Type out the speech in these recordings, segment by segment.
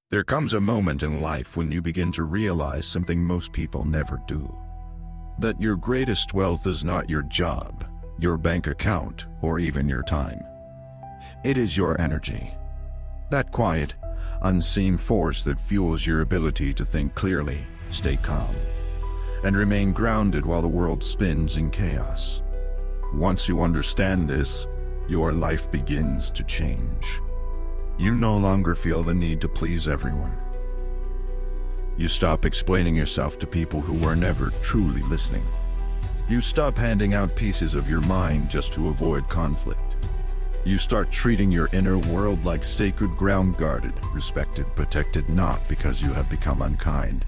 There comes a moment in life when you begin to realize something most people never do. That your greatest wealth is not your job, your bank account, or even your time. It is your energy. That quiet, unseen force that fuels your ability to think clearly, stay calm, and remain grounded while the world spins in chaos. Once you understand this, your life begins to change. You no longer feel the need to please everyone. You stop explaining yourself to people who were never truly listening. You stop handing out pieces of your mind just to avoid conflict. You start treating your inner world like sacred ground, guarded, respected, protected, not because you have become unkind,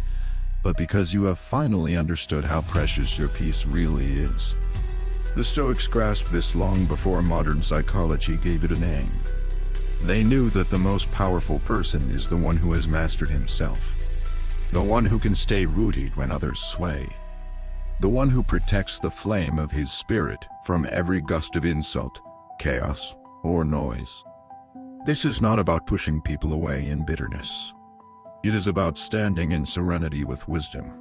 but because you have finally understood how precious your peace really is. The Stoics grasped this long before modern psychology gave it a name. They knew that the most powerful person is the one who has mastered himself. The one who can stay rooted when others sway. The one who protects the flame of his spirit from every gust of insult, chaos, or noise. This is not about pushing people away in bitterness. It is about standing in serenity with wisdom.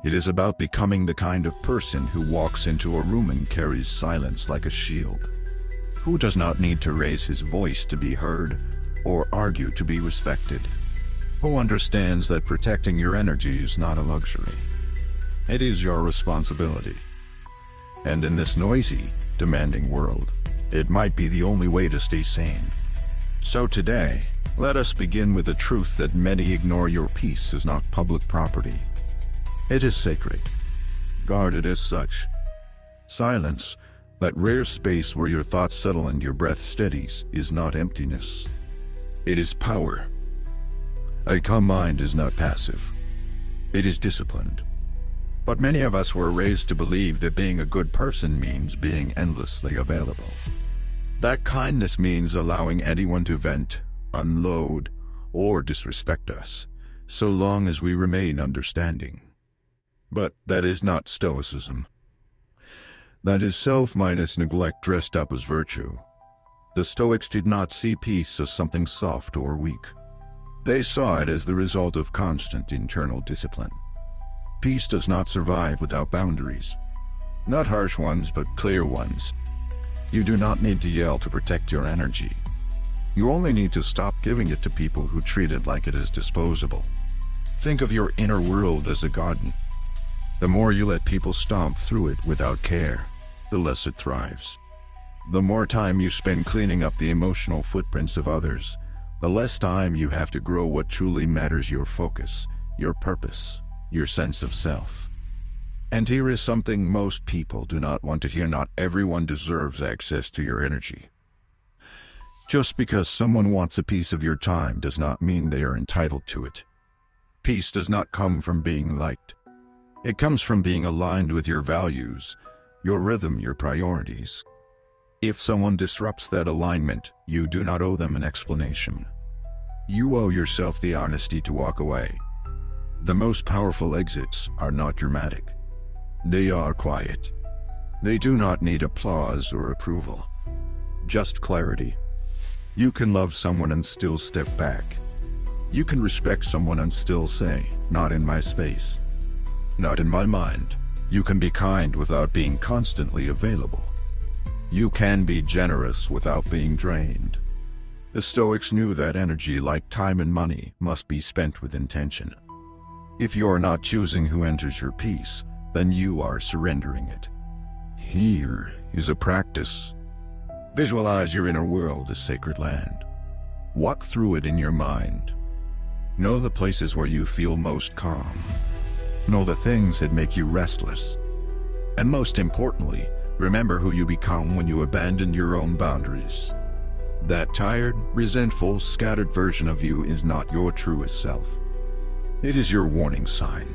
It is about becoming the kind of person who walks into a room and carries silence like a shield. Who does not need to raise his voice to be heard or argue to be respected. Who understands that protecting your energy is not a luxury. It is your responsibility. And in this noisy, demanding world, it might be the only way to stay sane. So today, let us begin with the truth that many ignore. Your peace is not public property. It is sacred, guarded as such. Silence, that rare space where your thoughts settle and your breath steadies, is not emptiness. It is power. A calm mind is not passive. It is disciplined. But many of us were raised to believe that being a good person means being endlessly available. That kindness means allowing anyone to vent, unload, or disrespect us, so long as we remain understanding. But that is not Stoicism. That is self-minus neglect dressed up as virtue. The Stoics did not see peace as something soft or weak. They saw it as the result of constant internal discipline. Peace does not survive without boundaries. Not harsh ones, but clear ones. You do not need to yell to protect your energy. You only need to stop giving it to people who treat it like it is disposable. Think of your inner world as a garden. The more you let people stomp through it without care, the less it thrives. The more time you spend cleaning up the emotional footprints of others, the less time you have to grow what truly matters: your focus, your purpose, your sense of self. And here is something most people do not want to hear: not everyone deserves access to your energy. Just because someone wants a piece of your time does not mean they are entitled to it. Peace does not come from being liked. It comes from being aligned with your values, your rhythm, your priorities. If someone disrupts that alignment, you do not owe them an explanation. You owe yourself the honesty to walk away. The most powerful exits are not dramatic. They are quiet. They do not need applause or approval. Just clarity. You can love someone and still step back. You can respect someone and still say, "Not in my space. Not in my mind." You can be kind without being constantly available. You can be generous without being drained. The Stoics knew that energy, like time and money, must be spent with intention. If you're not choosing who enters your peace, then you are surrendering it. Here is a practice. Visualize your inner world as sacred land. Walk through it in your mind. Know the places where you feel most calm. Know the things that make you restless. And most importantly, remember who you become when you abandon your own boundaries. That tired, resentful, scattered version of you is not your truest self. It is your warning sign.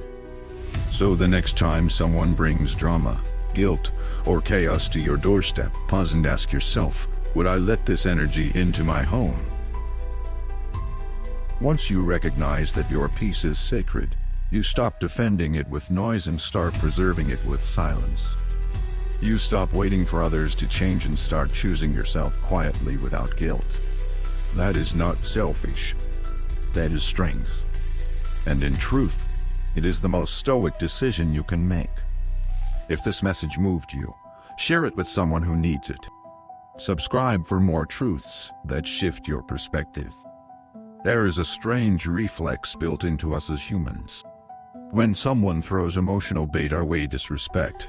So the next time someone brings drama, guilt, or chaos to your doorstep, pause and ask yourself, would I let this energy into my home? Once you recognize that your peace is sacred, you stop defending it with noise and start preserving it with silence. You stop waiting for others to change and start choosing yourself quietly without guilt. That is not selfish. That is strength. And in truth, it is the most stoic decision you can make. If this message moved you, share it with someone who needs it. Subscribe for more truths that shift your perspective. There is a strange reflex built into us as humans. When someone throws emotional bait our way, disrespect,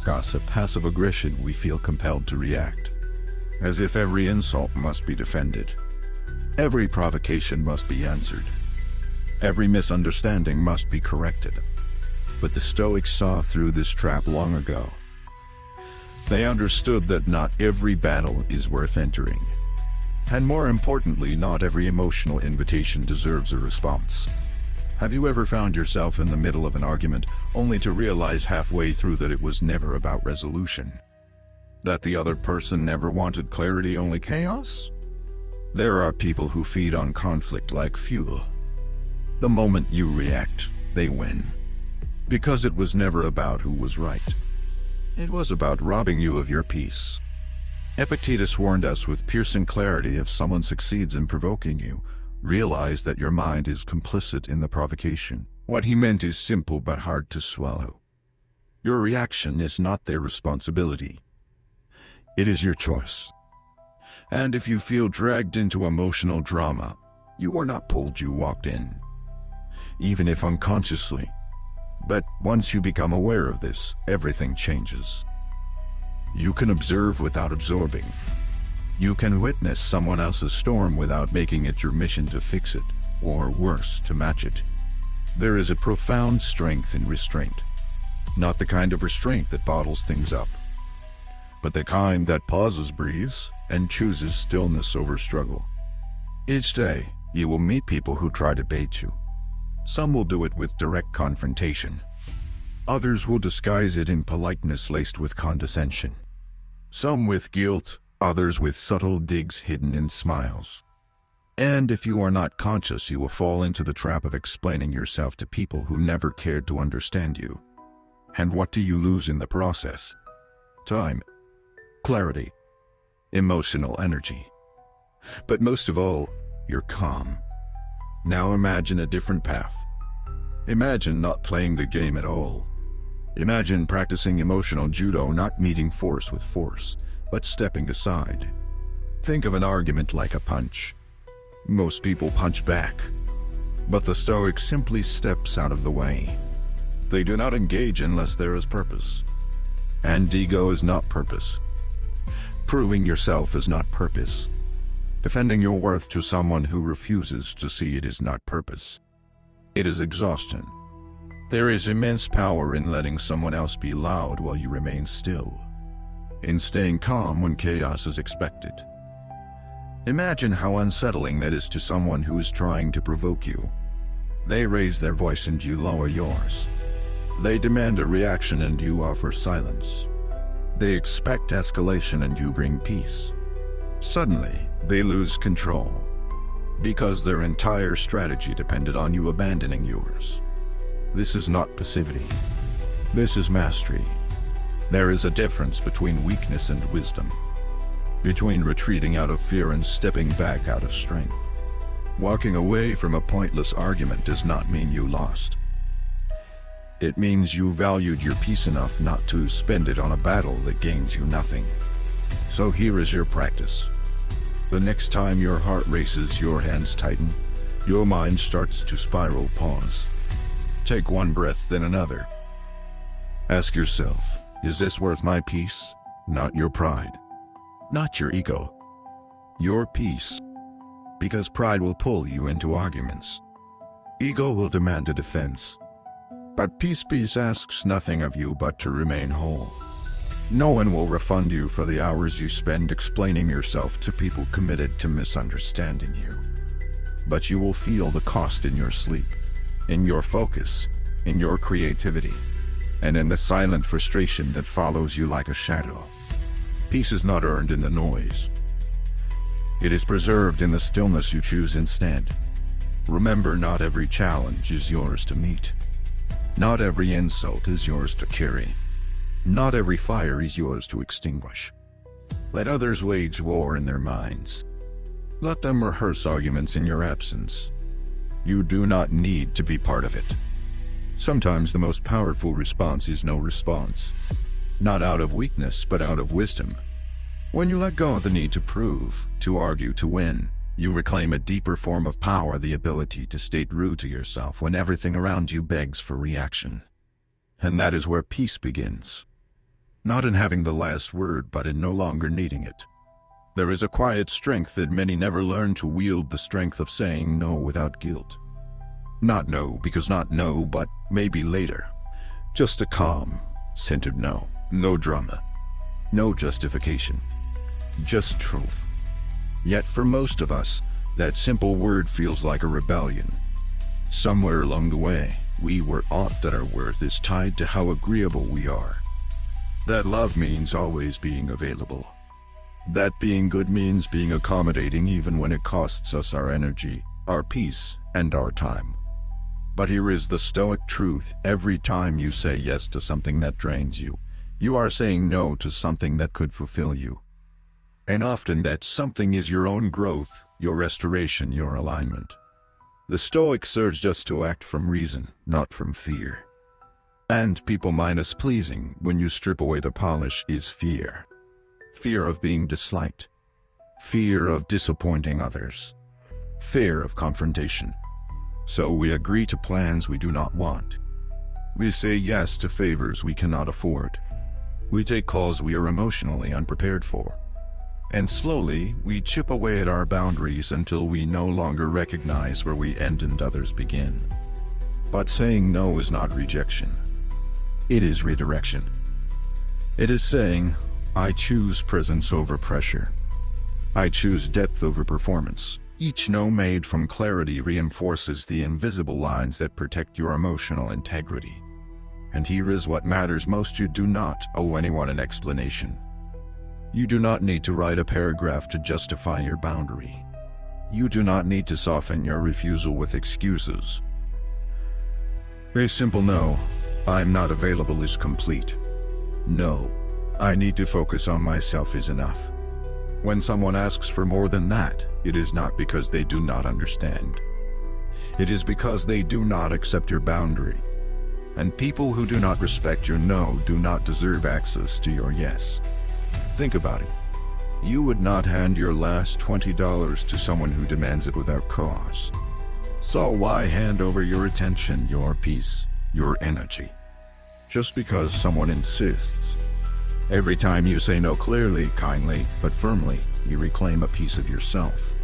gossip, passive aggression, we feel compelled to react. As if every insult must be defended. Every provocation must be answered. Every misunderstanding must be corrected. But the Stoics saw through this trap long ago. They understood that not every battle is worth entering. And more importantly, not every emotional invitation deserves a response. Have you ever found yourself in the middle of an argument, only to realize halfway through that it was never about resolution? That the other person never wanted clarity, only chaos? There are people who feed on conflict like fuel. The moment you react, they win. Because it was never about who was right. It was about robbing you of your peace. Epictetus warned us with piercing clarity: if someone succeeds in provoking you, realize that your mind is complicit in the provocation. What he meant is simple but hard to swallow. Your reaction is not their responsibility. It is your choice. And if you feel dragged into emotional drama, you were not pulled, you walked in. Even if unconsciously. But once you become aware of this, everything changes. You can observe without absorbing. You can witness someone else's storm without making it your mission to fix it, or worse, to match it. There is a profound strength in restraint. Not the kind of restraint that bottles things up, but the kind that pauses, breathes, and chooses stillness over struggle. Each day, you will meet people who try to bait you. Some will do it with direct confrontation. Others will disguise it in politeness laced with condescension. Some with guilt, others with subtle digs hidden in smiles. And if you are not conscious, you will fall into the trap of explaining yourself to people who never cared to understand you. And what do you lose in the process? Time, clarity, emotional energy. But most of all, your calm. Now imagine a different path. Imagine not playing the game at all. Imagine practicing emotional judo, not meeting force with force, but stepping aside. Think of an argument like a punch. Most people punch back, but the Stoic simply steps out of the way. They do not engage unless there is purpose. And ego is not purpose. Proving yourself is not purpose. Defending your worth to someone who refuses to see it is not purpose. It is exhaustion. There is immense power in letting someone else be loud while you remain still. In staying calm when chaos is expected. Imagine how unsettling that is to someone who is trying to provoke you. They raise their voice and you lower yours. They demand a reaction and you offer silence. They expect escalation and you bring peace. Suddenly, they lose control. Because their entire strategy depended on you abandoning yours. This is not passivity. This is mastery. There is a difference between weakness and wisdom. Between retreating out of fear and stepping back out of strength. Walking away from a pointless argument does not mean you lost. It means you valued your peace enough not to spend it on a battle that gains you nothing. So here is your practice. The next time your heart races, your hands tighten, your mind starts to spiral, pause. Take one breath, then another. Ask yourself, is this worth my peace? Not your pride. Not your ego. Your peace. Because pride will pull you into arguments. Ego will demand a defense. But peace asks nothing of you but to remain whole. No one will refund you for the hours you spend explaining yourself to people committed to misunderstanding you. But you will feel the cost in your sleep, in your focus, in your creativity, and in the silent frustration that follows you like a shadow. Peace is not earned in the noise. It is preserved in the stillness you choose instead. Remember, not every challenge is yours to meet. Not every insult is yours to carry. Not every fire is yours to extinguish. Let others wage war in their minds. Let them rehearse arguments in your absence. You do not need to be part of it. Sometimes the most powerful response is no response. Not out of weakness, but out of wisdom. When you let go of the need to prove, to argue, to win, you reclaim a deeper form of power, the ability to stay true to yourself when everything around you begs for reaction. And that is where peace begins. Not in having the last word, but in no longer needing it. There is a quiet strength that many never learn to wield, the strength of saying no without guilt. Not no because not no, but maybe later. Just a calm, centered no. No drama. No justification. Just truth. Yet for most of us, that simple word feels like a rebellion. Somewhere along the way, we were taught that our worth is tied to how agreeable we are. That love means always being available. That being good means being accommodating even when it costs us our energy, our peace, and our time. But here is the Stoic truth: every time you say yes to something that drains you, you are saying no to something that could fulfill you. And often that something is your own growth, your restoration, your alignment. The Stoics urged us to act from reason, not from fear. And people minus pleasing, when you strip away the polish, is fear. Fear of being disliked. Fear of disappointing others. Fear of confrontation. So we agree to plans we do not want. We say yes to favors we cannot afford. We take calls we are emotionally unprepared for. And slowly, we chip away at our boundaries until we no longer recognize where we end and others begin. But saying no is not rejection. It is redirection. It is saying, I choose presence over pressure. I choose depth over performance. Each no made from clarity reinforces the invisible lines that protect your emotional integrity. And here is what matters most: you do not owe anyone an explanation. You do not need to write a paragraph to justify your boundary. You do not need to soften your refusal with excuses. A simple no, I'm not available, is complete. No, I need to focus on myself is enough. When someone asks for more than that, it is not because they do not understand. It is because they do not accept your boundary. And people who do not respect your no do not deserve access to your yes. Think about it. You would not hand your last $20 to someone who demands it without cause. So why hand over your attention, your peace, your energy, just because someone insists? Every time you say no clearly, kindly, but firmly, you reclaim a piece of yourself.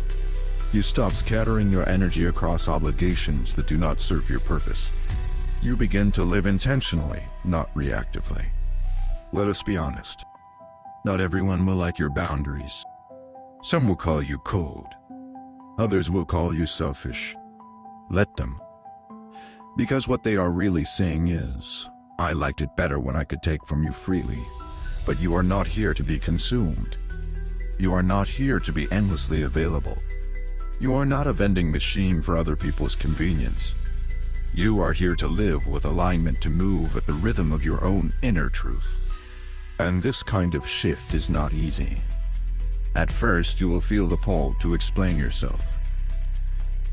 You stop scattering your energy across obligations that do not serve your purpose. You begin to live intentionally, not reactively. Let us be honest. Not everyone will like your boundaries. Some will call you cold. Others will call you selfish. Let them. Because what they are really saying is, I liked it better when I could take from you freely. But you are not here to be consumed. You are not here to be endlessly available. You are not a vending machine for other people's convenience. You are here to live with alignment, to move at the rhythm of your own inner truth. And this kind of shift is not easy. At first, you will feel the pull to explain yourself,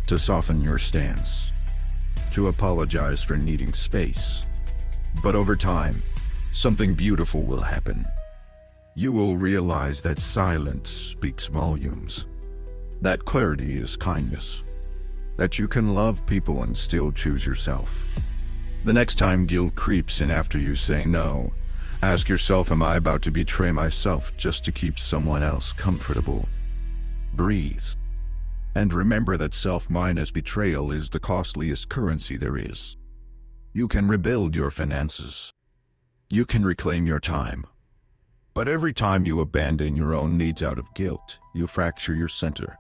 to soften your stance, to apologize for needing space. But over time, something beautiful will happen. You will realize that silence speaks volumes, that clarity is kindness, that you can love people and still choose yourself. The next time guilt creeps in after you say no, ask yourself, am I about to betray myself just to keep someone else comfortable? Breathe. And remember that self-minus betrayal is the costliest currency there is. You can rebuild your finances. You can reclaim your time. But every time you abandon your own needs out of guilt, you fracture your center.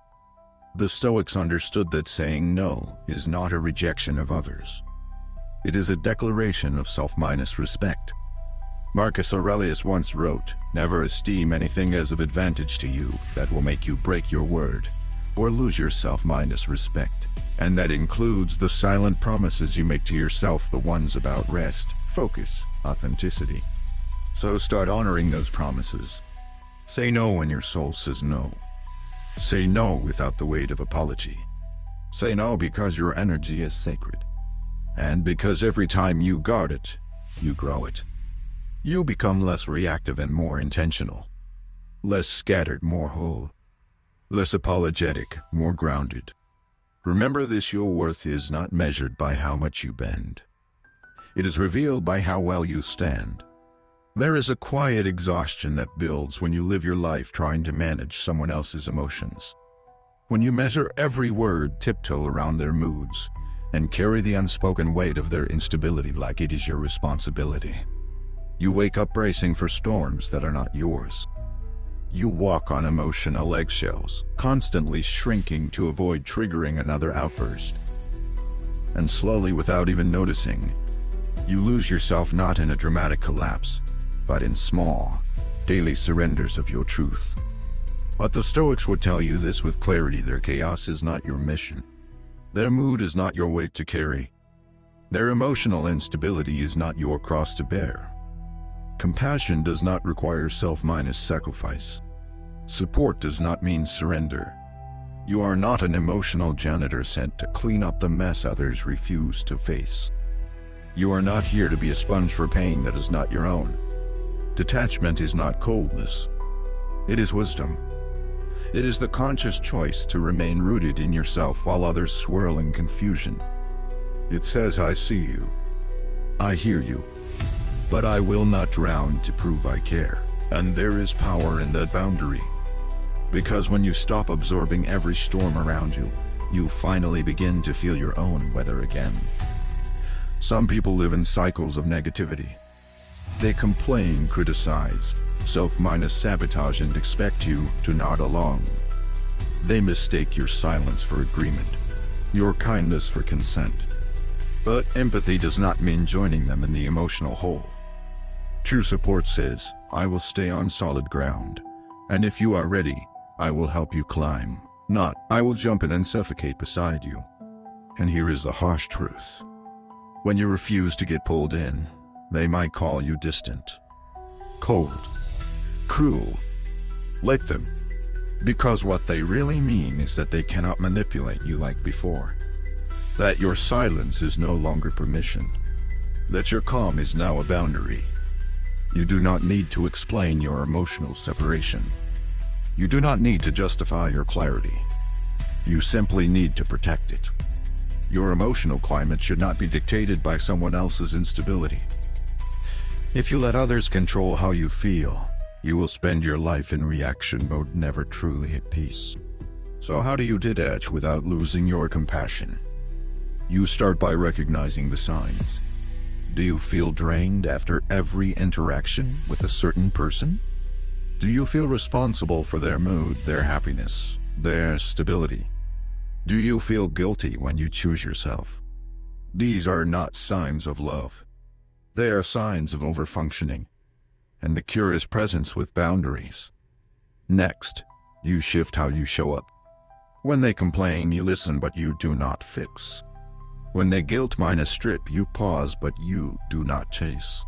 The Stoics understood that saying no is not a rejection of others. It is a declaration of self-minus respect. Marcus Aurelius once wrote, never esteem anything as of advantage to you that will make you break your word or lose your self-minus respect. And that includes the silent promises you make to yourself, the ones about rest, focus, authenticity. So start honoring those promises. Say no when your soul says no. Say no without the weight of apology. Say no because your energy is sacred. And because every time you guard it, you grow it. You become less reactive and more intentional. Less scattered, more whole. Less apologetic, more grounded. Remember this: your worth is not measured by how much you bend. It is revealed by how well you stand. There is a quiet exhaustion that builds when you live your life trying to manage someone else's emotions. When you measure every word, tiptoe around their moods, and carry the unspoken weight of their instability like it is your responsibility. You wake up bracing for storms that are not yours. You walk on emotional eggshells, constantly shrinking to avoid triggering another outburst. And slowly, without even noticing, you lose yourself not in a dramatic collapse, but in small, daily surrenders of your truth. But the Stoics would tell you this with clarity: their chaos is not your mission. Their mood is not your weight to carry. Their emotional instability is not your cross to bear. Compassion does not require self-sacrifice. Support does not mean surrender. You are not an emotional janitor sent to clean up the mess others refuse to face. You are not here to be a sponge for pain that is not your own. Detachment is not coldness. It is wisdom. It is the conscious choice to remain rooted in yourself while others swirl in confusion. It says, I see you. I hear you. But I will not drown to prove I care. And there is power in that boundary. Because when you stop absorbing every storm around you, you finally begin to feel your own weather again. Some people live in cycles of negativity. They complain, criticize, self-sabotage, and expect you to nod along. They mistake your silence for agreement, your kindness for consent. But empathy does not mean joining them in the emotional hole. True support says, I will stay on solid ground, and if you are ready, I will help you climb. Not, I will jump in and suffocate beside you. And here is the harsh truth. When you refuse to get pulled in, they might call you distant, cold, cruel. Let them. Because what they really mean is that they cannot manipulate you like before. That your silence is no longer permission. That your calm is now a boundary. You do not need to explain your emotional separation. You do not need to justify your clarity. You simply need to protect it. Your emotional climate should not be dictated by someone else's instability. If you let others control how you feel, you will spend your life in reaction mode, never truly at peace. So how do you detach without losing your compassion? You start by recognizing the signs. Do you feel drained after every interaction with a certain person? Do you feel responsible for their mood, their happiness, their stability? Do you feel guilty when you choose yourself? These are not signs of love. They are signs of overfunctioning. And the cure is presence with boundaries. Next, you shift how you show up. When they complain, you listen, but you do not fix. When they guilt-strip, you pause, but you do not chase.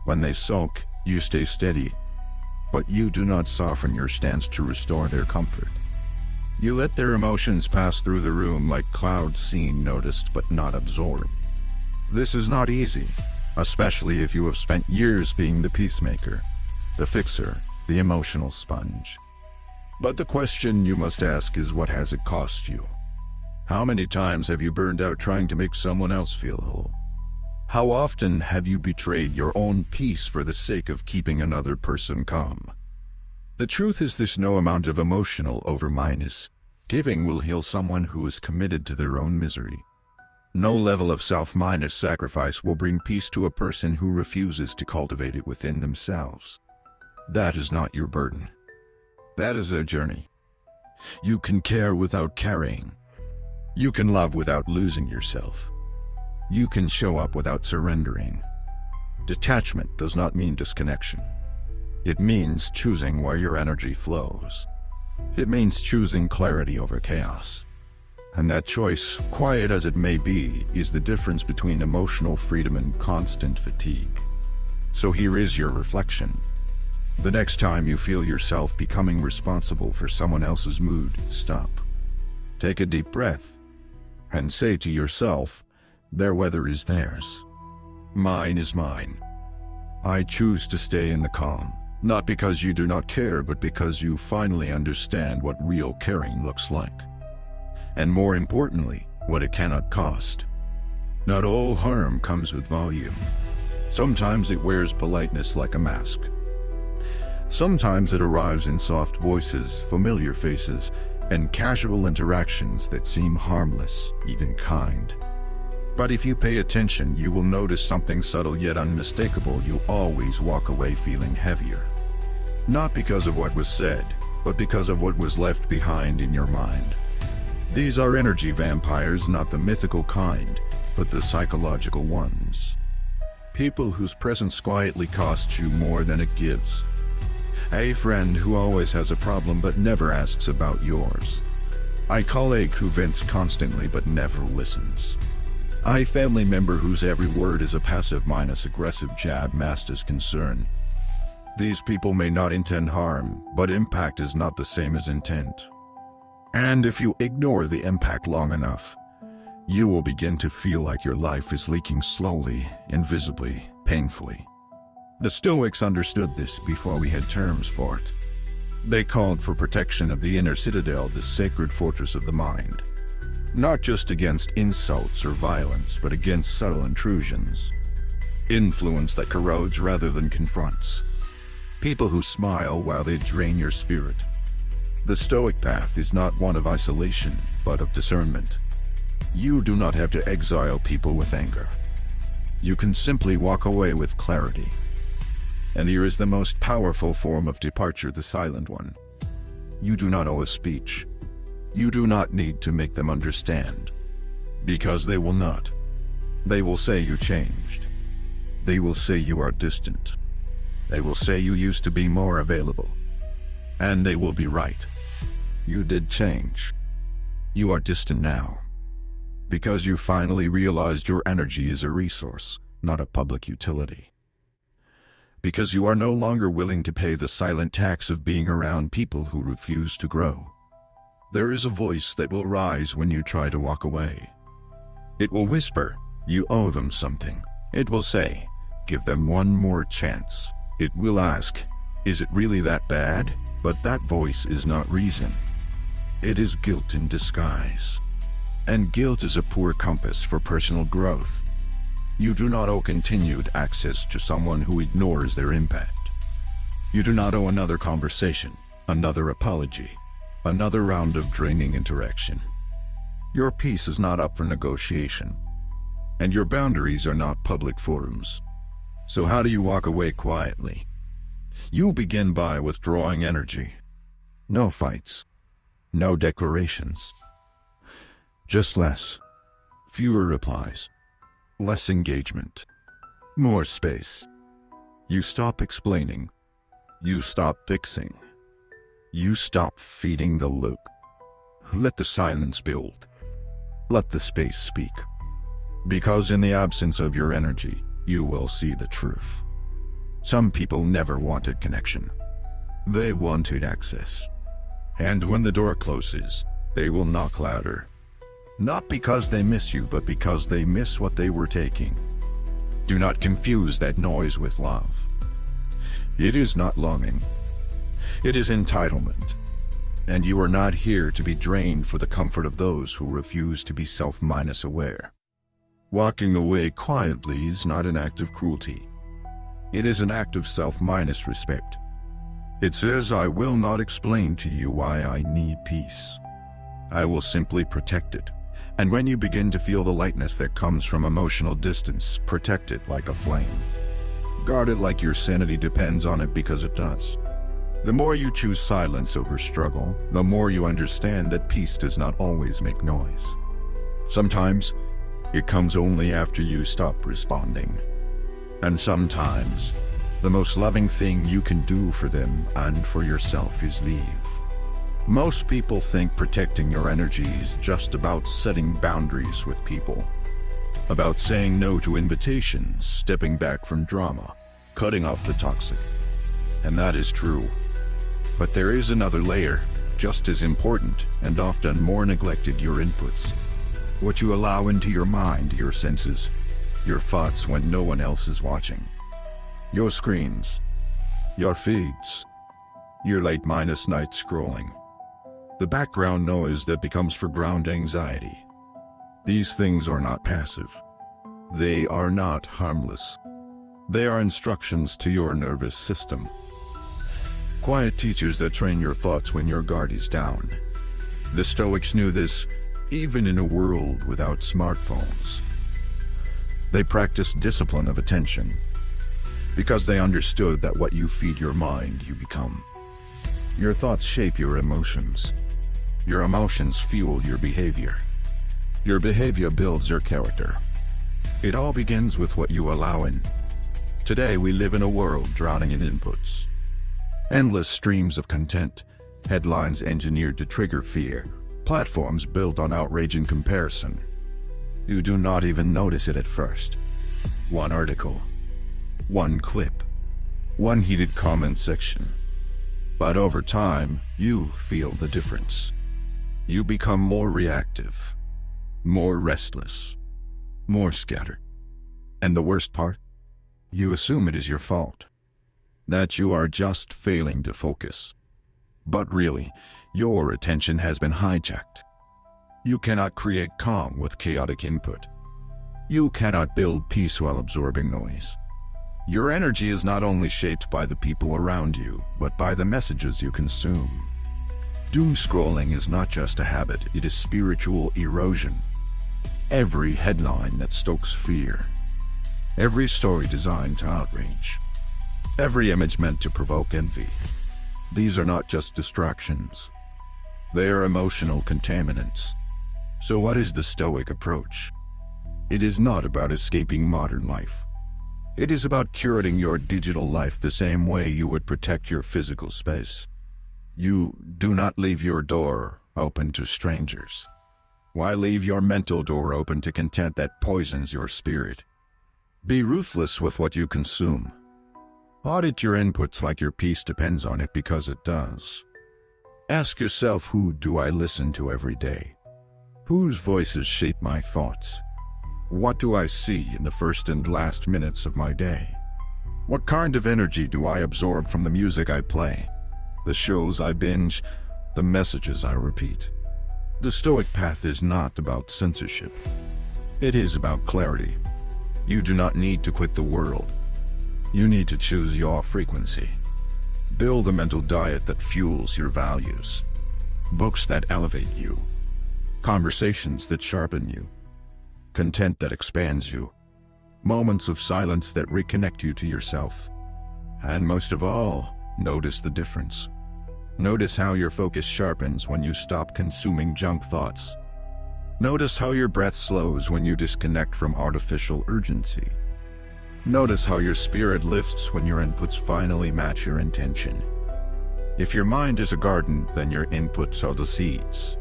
When they sulk, you stay steady, but you do not soften your stance to restore their comfort. You let their emotions pass through the room like clouds seen, noticed, but not absorbed. This is not easy, especially if you have spent years being the peacemaker, the fixer, the emotional sponge. But the question you must ask is, what has it cost you? How many times have you burned out trying to make someone else feel whole? How often have you betrayed your own peace for the sake of keeping another person calm? The truth is this: no amount of emotional giving will heal someone who is committed to their own misery. No level of self-sacrifice will bring peace to a person who refuses to cultivate it within themselves. That is not your burden. That is their journey. You can care without carrying. You can love without losing yourself. You can show up without surrendering. Detachment does not mean disconnection. It means choosing where your energy flows. It means choosing clarity over chaos. And that choice, quiet as it may be, is the difference between emotional freedom and constant fatigue. So here is your reflection. The next time you feel yourself becoming responsible for someone else's mood, stop. Take a deep breath, and say to yourself, their weather is theirs. Mine is mine. I choose to stay in the calm, not because you do not care, but because you finally understand what real caring looks like. And more importantly, what it cannot cost. Not all harm comes with volume. Sometimes it wears politeness like a mask. Sometimes it arrives in soft voices, familiar faces, and casual interactions that seem harmless, even kind. But if you pay attention, you will notice something subtle yet unmistakable. You always walk away feeling heavier. Not because of what was said, but because of what was left behind in your mind. These are energy vampires, not the mythical kind, but the psychological ones. People whose presence quietly costs you more than it gives. A friend who always has a problem but never asks about yours. A colleague who vents constantly but never listens. A family member whose every word is a passive-aggressive jab masked as concern. These people may not intend harm, but impact is not the same as intent. And if you ignore the impact long enough, you will begin to feel like your life is leaking slowly, invisibly, painfully. The Stoics understood this before we had terms for it. They called for protection of the inner citadel, the sacred fortress of the mind. Not just against insults or violence, but against subtle intrusions. Influence that corrodes rather than confronts. People who smile while they drain your spirit. The Stoic path is not one of isolation, but of discernment. You do not have to exile people with anger. You can simply walk away with clarity. And here is the most powerful form of departure, the silent one. You do not owe a speech. You do not need to make them understand. Because they will not. They will say you changed. They will say you are distant. They will say you used to be more available. And they will be right. You did change. You are distant now. Because you finally realized your energy is a resource, not a public utility. Because you are no longer willing to pay the silent tax of being around people who refuse to grow. There is a voice that will rise when you try to walk away. It will whisper, you owe them something. It will say, give them one more chance. It will ask, is it really that bad? But that voice is not reason. It is guilt in disguise. And guilt is a poor compass for personal growth. You do not owe continued access to someone who ignores their impact. You do not owe another conversation, another apology, another round of draining interaction. Your peace is not up for negotiation, and your boundaries are not public forums. So how do you walk away quietly? You begin by withdrawing energy. No fights, no declarations. Just less, fewer replies, less engagement, more space. You stop explaining. You stop fixing. You stop feeding the loop. Let the silence build. Let the space speak. Because in the absence of your energy, you will see the truth. Some people never wanted connection. They wanted access. And when the door closes, they will knock louder. Not because they miss you, but because they miss what they were taking. Do not confuse that noise with love. It is not longing. It is entitlement. And you are not here to be drained for the comfort of those who refuse to be self-aware. Walking away quietly is not an act of cruelty. It is an act of self-respect. It says, I will not explain to you why I need peace. I will simply protect it. And when you begin to feel the lightness that comes from emotional distance, protect it like a flame. Guard it like your sanity depends on it, because it does. The more you choose silence over struggle, the more you understand that peace does not always make noise. Sometimes, it comes only after you stop responding. And sometimes, the most loving thing you can do for them and for yourself is leave. Most people think protecting your energy is just about setting boundaries with people. About saying no to invitations, stepping back from drama, cutting off the toxic. And that is true. But there is another layer, just as important and often more neglected: your inputs. What you allow into your mind, your senses, your thoughts when no one else is watching. Your screens, your feeds, your late-night scrolling. The background noise that becomes foreground anxiety. These things are not passive. They are not harmless. They are instructions to your nervous system. Quiet teachers that train your thoughts when your guard is down. The Stoics knew this, even in a world without smartphones. They practiced discipline of attention, because they understood that what you feed your mind, you become. Your thoughts shape your emotions. Your emotions fuel your behavior. Your behavior builds your character. It all begins with what you allow in. Today we live in a world drowning in inputs. Endless streams of content, headlines engineered to trigger fear, platforms built on outrage and comparison. You do not even notice it at first. One article, one clip, one heated comment section. But over time, you feel the difference. You become more reactive, more restless, more scattered. And the worst part? You assume it is your fault, that you are just failing to focus. But really, your attention has been hijacked. You cannot create calm with chaotic input. You cannot build peace while absorbing noise. Your energy is not only shaped by the people around you, but by the messages you consume. Doom scrolling is not just a habit, it is spiritual erosion. Every headline that stokes fear. Every story designed to outrage. Every image meant to provoke envy. These are not just distractions. They are emotional contaminants. So what is the Stoic approach? It is not about escaping modern life. It is about curating your digital life the same way you would protect your physical space. You do not leave your door open to strangers. Why leave your mental door open to content that poisons your spirit? Be ruthless with what you consume. Audit your inputs like your peace depends on it, because it does. Ask yourself, who do I listen to every day? Whose voices shape my thoughts? What do I see in the first and last minutes of my day? What kind of energy do I absorb from the music I play, the shows I binge, the messages I repeat? The Stoic path is not about censorship. It is about clarity. You do not need to quit the world. You need to choose your frequency. Build a mental diet that fuels your values. Books that elevate you. Conversations that sharpen you. Content that expands you. Moments of silence that reconnect you to yourself. And most of all, notice the difference. Notice how your focus sharpens when you stop consuming junk thoughts. Notice how your breath slows when you disconnect from artificial urgency. Notice how your spirit lifts when your inputs finally match your intention. If your mind is a garden, then your inputs are the seeds.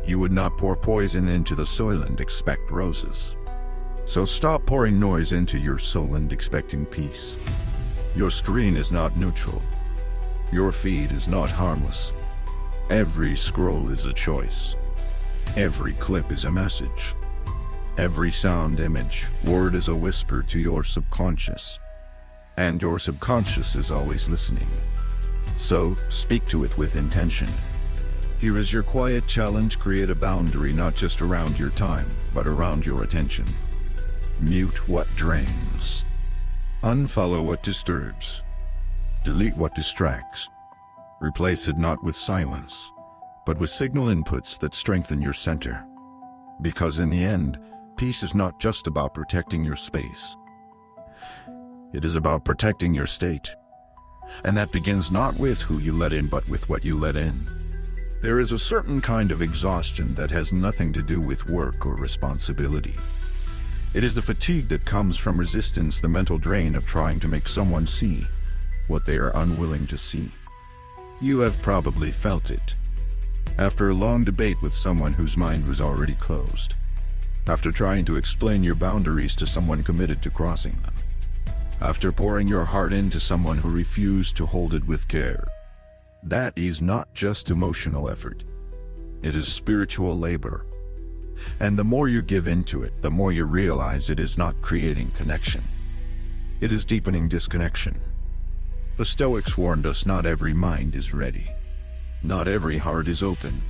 You would not pour poison into the soil and expect roses. So stop pouring noise into your soul and expecting peace. Your screen is not neutral. Your feed is not harmless. Every scroll is a choice. Every clip is a message. Every sound, image, word is a whisper to your subconscious. And your subconscious is always listening. So, speak to it with intention. Here is your quiet challenge: create a boundary not just around your time, but around your attention. Mute what drains. Unfollow what disturbs. Delete what distracts. Replace it not with silence, but with signal inputs that strengthen your center. Because in the end, peace is not just about protecting your space. It is about protecting your state. And that begins not with who you let in, but with what you let in. There is a certain kind of exhaustion that has nothing to do with work or responsibility. It is the fatigue that comes from resistance, the mental drain of trying to make someone see what they are unwilling to see. You have probably felt it. After a long debate with someone whose mind was already closed. After trying to explain your boundaries to someone committed to crossing them. After pouring your heart into someone who refused to hold it with care. That is not just emotional effort. It is spiritual labor. And the more you give into it, the more you realize it is not creating connection. It is deepening disconnection. The Stoics warned us not every mind is ready. Not every heart is open.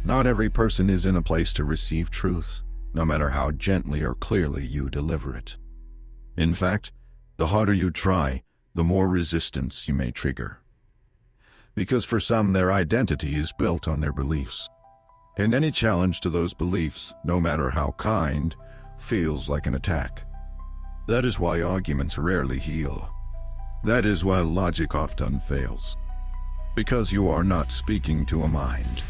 Not every person is in a place to receive truth, no matter how gently or clearly you deliver it. In fact, the harder you try, the more resistance you may trigger. Because for some, their identity is built on their beliefs. And any challenge to those beliefs, no matter how kind, feels like an attack. That is why arguments rarely heal. That is why logic often fails. Because you are not speaking to a mind.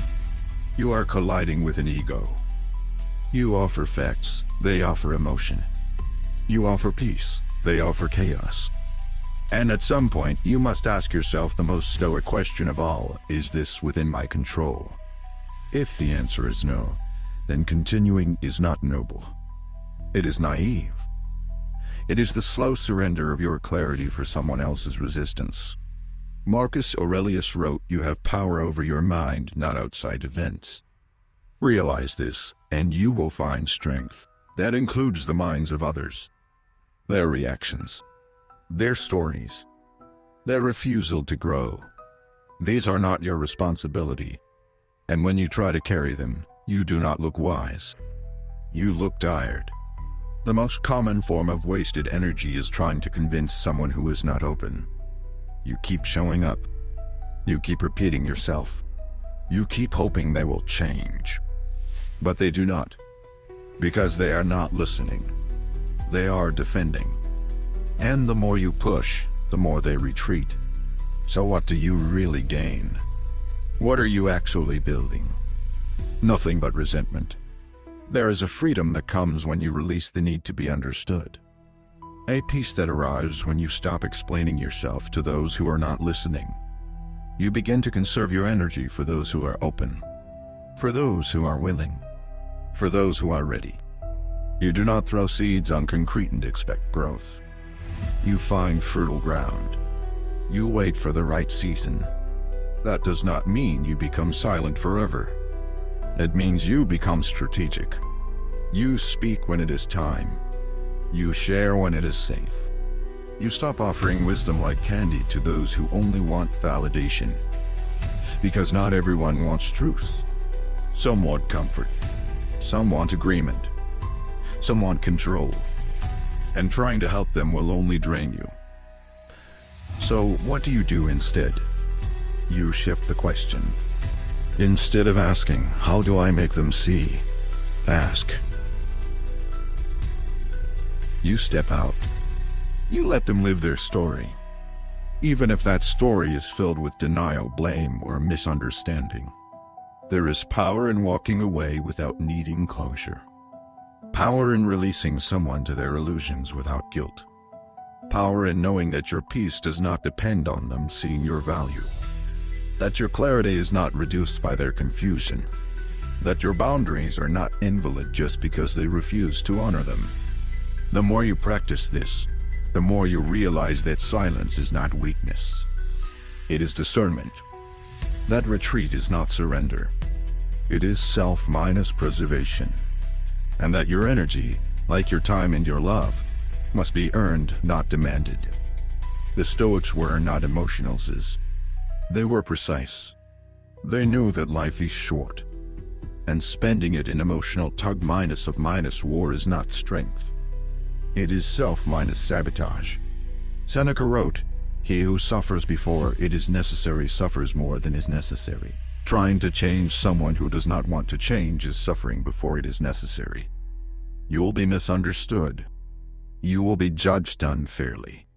You are colliding with an ego. You offer facts, they offer emotion. You offer peace, they offer chaos. And at some point, you must ask yourself the most Stoic question of all: is this within my control? If the answer is no, then continuing is not noble. It is naive. It is the slow surrender of your clarity for someone else's resistance. Marcus Aurelius wrote, "You have power over your mind, not outside events." Realize this, and you will find strength. That includes the minds of others, their reactions, their stories, their refusal to grow. These are not your responsibility. And when you try to carry them, you do not look wise. You look tired. The most common form of wasted energy is trying to convince someone who is not open. You keep showing up. You keep repeating yourself. You keep hoping they will change. But they do not. Because they are not listening. They are defending. And the more you push, the more they retreat. So what do you really gain? What are you actually building? Nothing but resentment. There is a freedom that comes when you release the need to be understood. A peace that arrives when you stop explaining yourself to those who are not listening. You begin to conserve your energy for those who are open, for those who are willing, for those who are ready. You do not throw seeds on concrete and expect growth. You find fertile ground. You wait for the right season. That does not mean you become silent forever. It means you become strategic. You speak when it is time. You share when it is safe. You stop offering wisdom like candy to those who only want validation. Because not everyone wants truth. Some want comfort. Some want agreement. Some want control. And trying to help them will only drain you. So what do you do instead? You shift the question. Instead of asking, "How do I make them see?" ask. You step out. You let them live their story. Even if that story is filled with denial, blame, or misunderstanding. There is power in walking away without needing closure. Power in releasing someone to their illusions without guilt. Power in knowing that your peace does not depend on them seeing your value. That your clarity is not reduced by their confusion. That your boundaries are not invalid just because they refuse to honor them. The more you practice this, the more you realize that silence is not weakness. It is discernment. That retreat is not surrender. It is self preservation. And that your energy, like your time and your love, must be earned, not demanded. The Stoics were not emotionalists. They were precise. They knew that life is short, and spending it in emotional tug-of-war is not strength. It is self-sabotage. Seneca wrote, "He who suffers before it is necessary suffers more than is necessary." Trying to change someone who does not want to change is suffering before it is necessary. You will be misunderstood. You will be judged unfairly.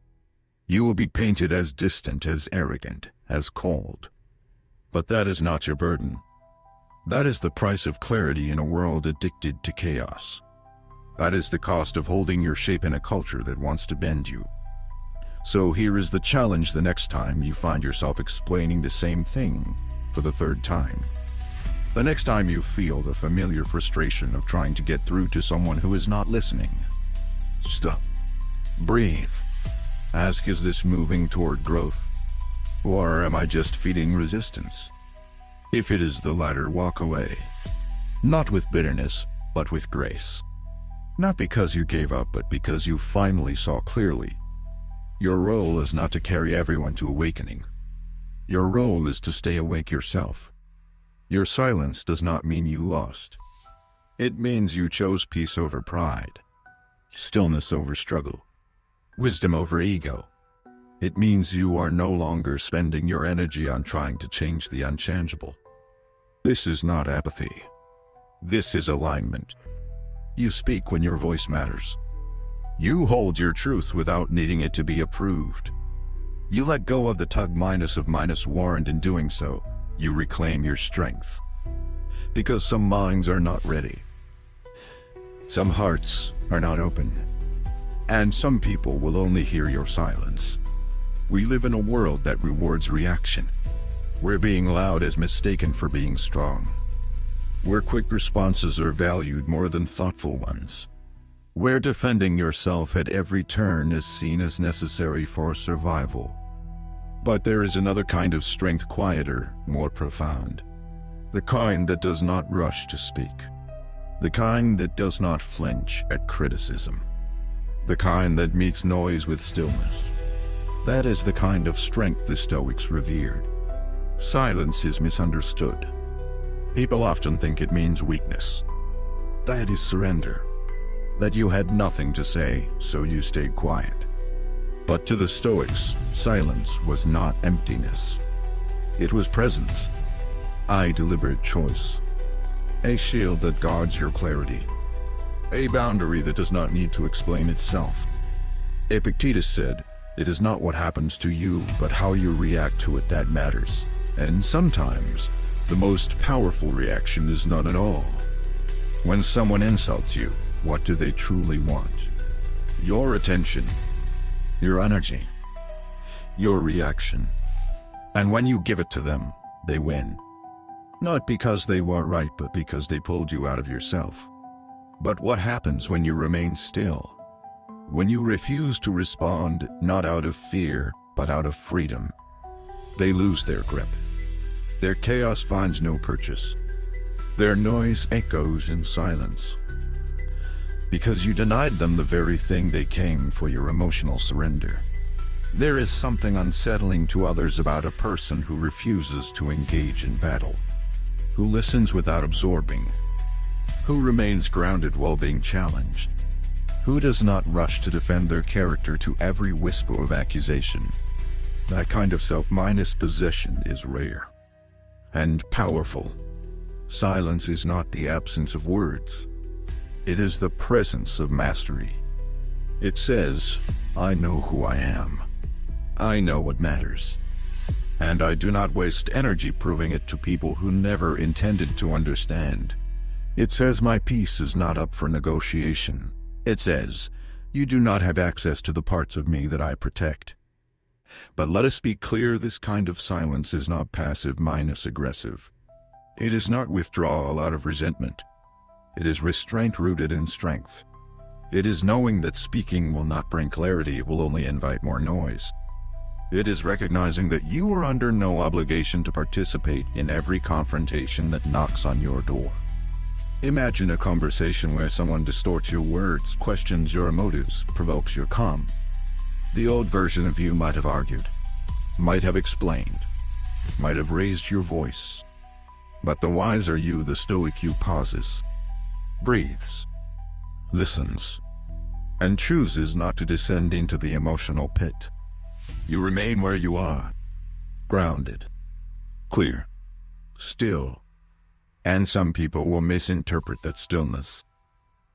You will be painted as distant, as arrogant, as cold. But that is not your burden. That is the price of clarity in a world addicted to chaos. That is the cost of holding your shape in a culture that wants to bend you. So here is the challenge the next time you find yourself explaining the same thing for the third time. The next time you feel the familiar frustration of trying to get through to someone who is not listening, stop. Breathe. Ask, is this moving toward growth? Or am I just feeding resistance? If it is the latter, walk away. Not with bitterness, but with grace. Not because you gave up, but because you finally saw clearly. Your role is not to carry everyone to awakening. Your role is to stay awake yourself. Your silence does not mean you lost. It means you chose peace over pride, stillness over struggle, wisdom over ego. It means you are no longer spending your energy on trying to change the unchangeable. This is not apathy. This is alignment. You speak when your voice matters. You hold your truth without needing it to be approved. You let go of the tug minus war, and in doing so, you reclaim your strength. Because some minds are not ready. Some hearts are not open. And some people will only hear your silence. We live in a world that rewards reaction, where being loud is mistaken for being strong, where quick responses are valued more than thoughtful ones, where defending yourself at every turn is seen as necessary for survival. But there is another kind of strength, quieter, more profound. The kind that does not rush to speak. The kind that does not flinch at criticism. The kind that meets noise with stillness. That is the kind of strength the Stoics revered. Silence is misunderstood. People often think it means weakness. That is surrender. That you had nothing to say, so you stayed quiet. But to the Stoics, silence was not emptiness. It was presence. A deliberate choice. A shield that guards your clarity. A boundary that does not need to explain itself. Epictetus said, "It is not what happens to you, but how you react to it that matters." And sometimes, the most powerful reaction is none at all. When someone insults you, what do they truly want? Your attention, your energy, your reaction. And when you give it to them, they win. Not because they were right, but because they pulled you out of yourself. But what happens when you remain still? When you refuse to respond, not out of fear, but out of freedom? They lose their grip. Their chaos finds no purchase. Their noise echoes in silence. Because you denied them the very thing they came for, your emotional surrender. There is something unsettling to others about a person who refuses to engage in battle, who listens without absorbing, who remains grounded while being challenged, who does not rush to defend their character to every whisper of accusation. That kind of self-minus possession is rare and powerful. Silence is not the absence of words. It is the presence of mastery. It says, "I know who I am. I know what matters. And I do not waste energy proving it to people who never intended to understand." It says, "My peace is not up for negotiation." It says, "You do not have access to the parts of me that I protect." But let us be clear, this kind of silence is not passive minus aggressive. It is not withdrawal out of resentment. It is restraint rooted in strength. It is knowing that speaking will not bring clarity, it will only invite more noise. It is recognizing that you are under no obligation to participate in every confrontation that knocks on your door. Imagine a conversation where someone distorts your words, questions your motives, provokes your calm. The old version of you might have argued, might have explained, might have raised your voice. But the wiser you, the Stoic you, pauses, breathes, listens, and chooses not to descend into the emotional pit. You remain where you are, grounded, clear, still. And some people will misinterpret that stillness.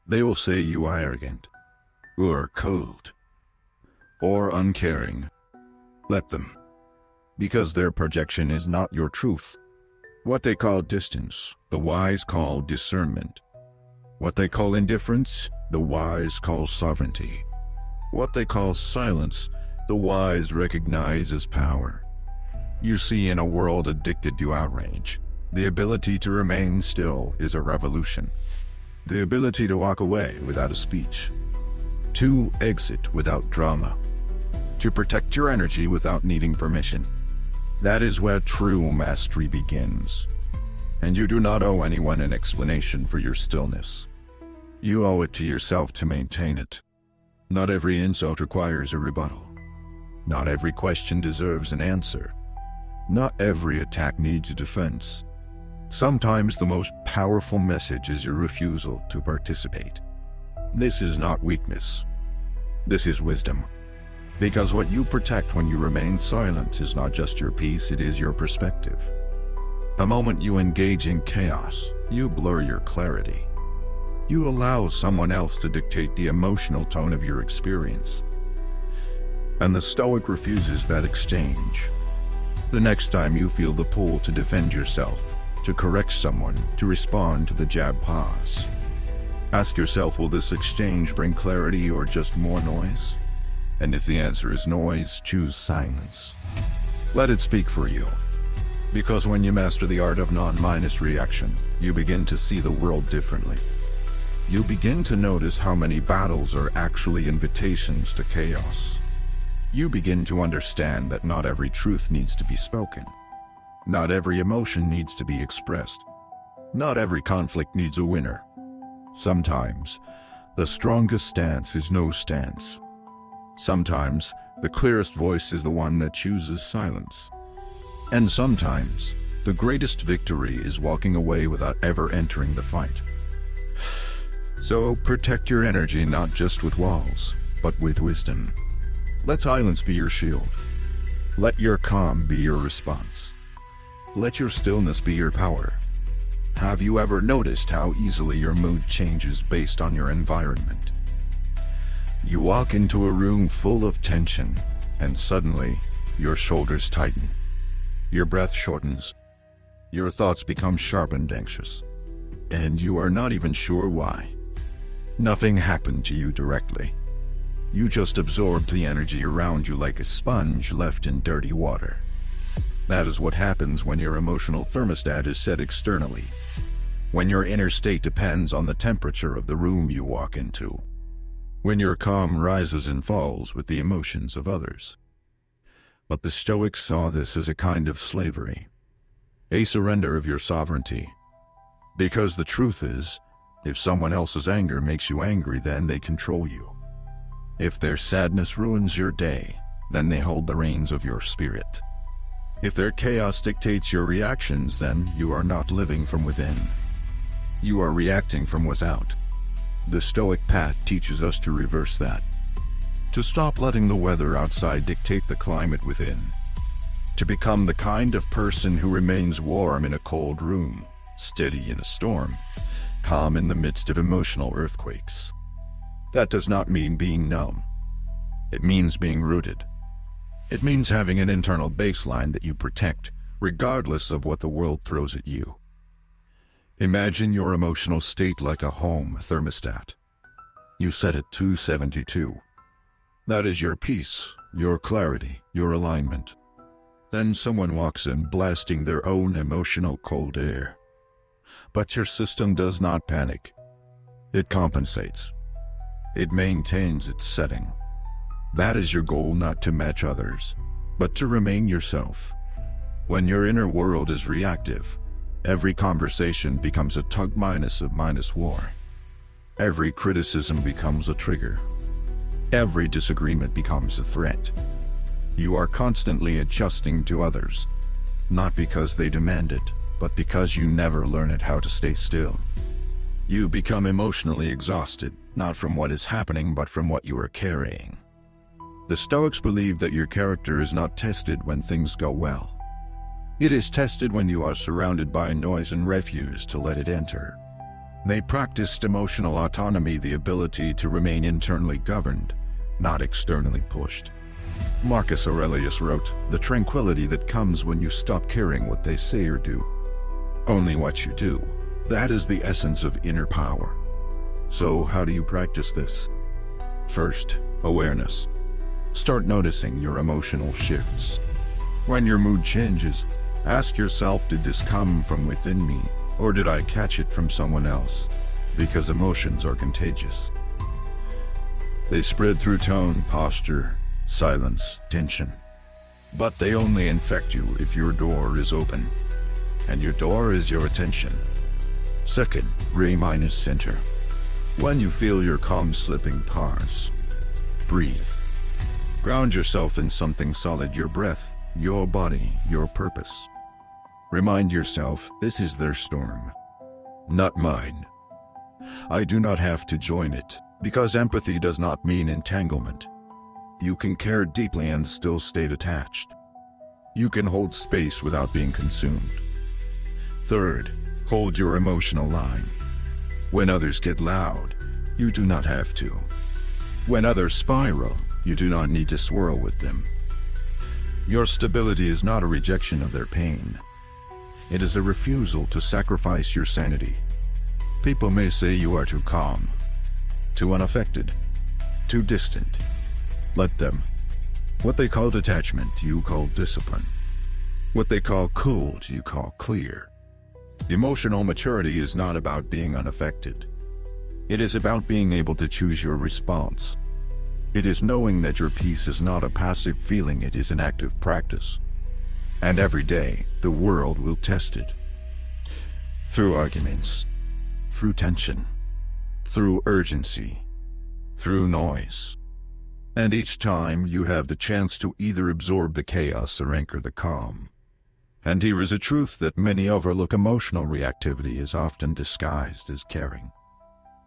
They will say you are arrogant, or cold, or uncaring. Let them, because their projection is not your truth. What they call distance, the wise call discernment. What they call indifference, the wise call sovereignty. What they call silence, the wise recognize as power. You see, in a world addicted to outrage, the ability to remain still is a revolution. The ability to walk away without a speech. To exit without drama. To protect your energy without needing permission. That is where true mastery begins. And you do not owe anyone an explanation for your stillness. You owe it to yourself to maintain it. Not every insult requires a rebuttal. Not every question deserves an answer. Not every attack needs a defense. Sometimes the most powerful message is your refusal to participate. This is not weakness. This is wisdom. Because what you protect when you remain silent is not just your peace, it is your perspective. The moment you engage in chaos, you blur your clarity. You allow someone else to dictate the emotional tone of your experience. And the Stoic refuses that exchange. The next time you feel the pull to defend yourself, to correct someone, to respond to the jab, pause. Ask yourself, will this exchange bring clarity or just more noise? And if the answer is noise, choose silence. Let it speak for you. Because when you master the art of non-minus reaction, you begin to see the world differently. You begin to notice how many battles are actually invitations to chaos. You begin to understand that not every truth needs to be spoken. Not every emotion needs to be expressed. Not every conflict needs a winner. Sometimes, the strongest stance is no stance. Sometimes, the clearest voice is the one that chooses silence. And sometimes, the greatest victory is walking away without ever entering the fight. So protect your energy not just with walls, but with wisdom. Let silence be your shield. Let your calm be your response. Let your stillness be your power. Have you ever noticed how easily your mood changes based on your environment? You walk into a room full of tension, and suddenly, your shoulders tighten. Your breath shortens. Your thoughts become sharp and anxious. And you are not even sure why. Nothing happened to you directly. You just absorbed the energy around you like a sponge left in dirty water. That is what happens when your emotional thermostat is set externally. When your inner state depends on the temperature of the room you walk into. When your calm rises and falls with the emotions of others. But the Stoics saw this as a kind of slavery, a surrender of your sovereignty. Because the truth is, if someone else's anger makes you angry, then they control you. If their sadness ruins your day, then they hold the reins of your spirit. If their chaos dictates your reactions, then you are not living from within. You are reacting from without. The Stoic path teaches us to reverse that. To stop letting the weather outside dictate the climate within. To become the kind of person who remains warm in a cold room, steady in a storm, calm in the midst of emotional earthquakes. That does not mean being numb. It means being rooted. It means having an internal baseline that you protect, regardless of what the world throws at you. Imagine your emotional state like a home thermostat. You set it to 72. That is your peace, your clarity, your alignment. Then someone walks in blasting their own emotional cold air. But your system does not panic. It compensates. It maintains its setting. That is your goal, not to match others, but to remain yourself. When your inner world is reactive, every conversation becomes a tug-minus war. Every criticism becomes a trigger. Every disagreement becomes a threat. You are constantly adjusting to others, not because they demand it, but because you never learn it how to stay still. You become emotionally exhausted, not from what is happening, but from what you are carrying. The Stoics believe that your character is not tested when things go well. It is tested when you are surrounded by noise and refuse to let it enter. They practiced emotional autonomy, the ability to remain internally governed, not externally pushed. Marcus Aurelius wrote, "The tranquility that comes when you stop caring what they say or do. Only what you do. That is the essence of inner power." So how do you practice this? First, awareness. Start noticing your emotional shifts. When your mood changes, ask yourself, did this come from within me, or did I catch it from someone else? Because emotions are contagious. They spread through tone, posture, silence, tension. But they only infect you if your door is open. And your door is your attention. Second, center. When you feel your calm slipping, pause. Breathe. Ground yourself in something solid, your breath, your body, your purpose. Remind yourself, this is their storm, not mine. I do not have to join it, because empathy does not mean entanglement. You can care deeply and still stay detached. You can hold space without being consumed. Third, hold your emotional line. When others get loud, you do not have to. When others spiral, you do not need to swirl with them. Your stability is not a rejection of their pain. It is a refusal to sacrifice your sanity. People may say you are too calm, too unaffected, too distant. Let them. What they call detachment, you call discipline. What they call cold, you call clear. Emotional maturity is not about being unaffected. It is about being able to choose your response. It is knowing that your peace is not a passive feeling, it is an active practice. And every day, the world will test it. Through arguments, through tension, through urgency, through noise. And each time you have the chance to either absorb the chaos or anchor the calm. And here is a truth that many overlook: emotional reactivity is often disguised as caring.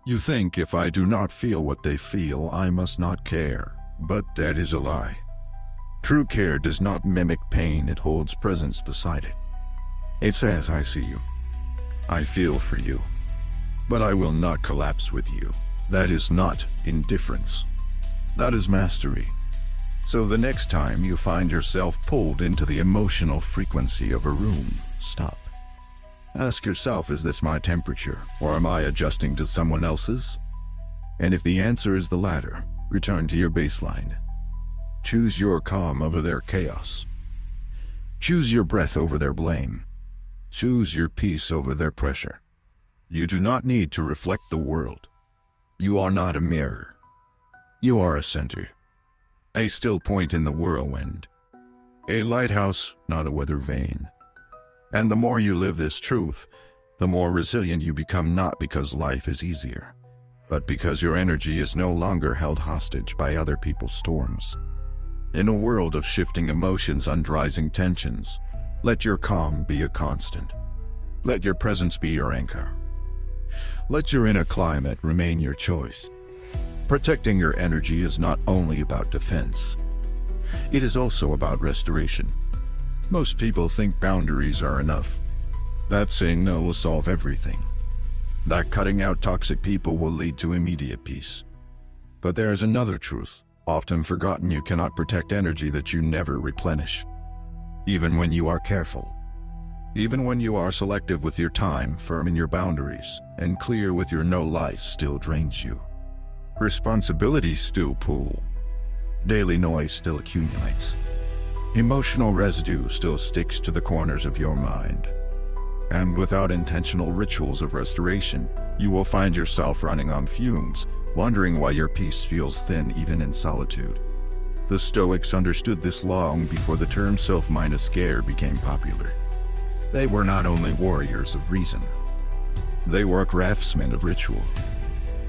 You think, if I do not feel what they feel, I must not care. But that is a lie. True care does not mimic pain, it holds presence beside it. It says, I see you. I feel for you. But I will not collapse with you. That is not indifference. That is mastery. So the next time you find yourself pulled into the emotional frequency of a room, stop. Ask yourself, is this my temperature, or am I adjusting to someone else's? And if the answer is the latter, return to your baseline. Choose your calm over their chaos. Choose your breath over their blame. Choose your peace over their pressure. You do not need to reflect the world. You are not a mirror. You are a center. A still point in the whirlwind. A lighthouse, not a weather vane. And the more you live this truth, the more resilient you become, not because life is easier, but because your energy is no longer held hostage by other people's storms. In a world of shifting emotions and rising tensions, let your calm be a constant. Let your presence be your anchor. Let your inner climate remain your choice. Protecting your energy is not only about defense. It is also about restoration. Most people think boundaries are enough. That saying no will solve everything. That cutting out toxic people will lead to immediate peace. But there is another truth, often forgotten: you cannot protect energy that you never replenish. Even when you are careful. Even when you are selective with your time, firm in your boundaries, and clear with your no, life still drains you. Responsibilities still pool. Daily noise still accumulates. Emotional residue still sticks to the corners of your mind. And without intentional rituals of restoration, you will find yourself running on fumes, wondering why your peace feels thin even in solitude. The Stoics understood this long before the term self-care became popular. They were not only warriors of reason. They were craftsmen of ritual.